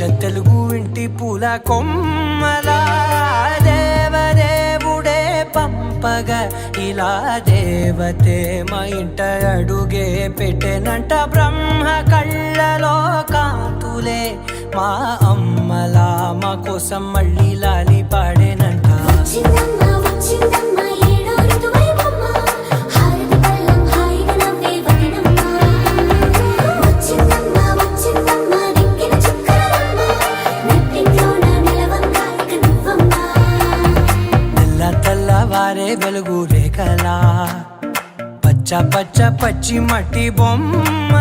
అచ్చ తెలుగు ఇంటి పూల కొమ్మలా దేవదేవుడే పంపగా ఇలా దేవతే మా ఇంట అడుగే పెట్టెనంట బ్రహ్మ కళ్ళలో కాంతులే మా అమ్మలా మా కోసం మళ్ళీ లాలి పాడేనంట తెల్లవారే వెలుగు రేఖలా పచ్చ పచ్చి మట్టి బొమ్మ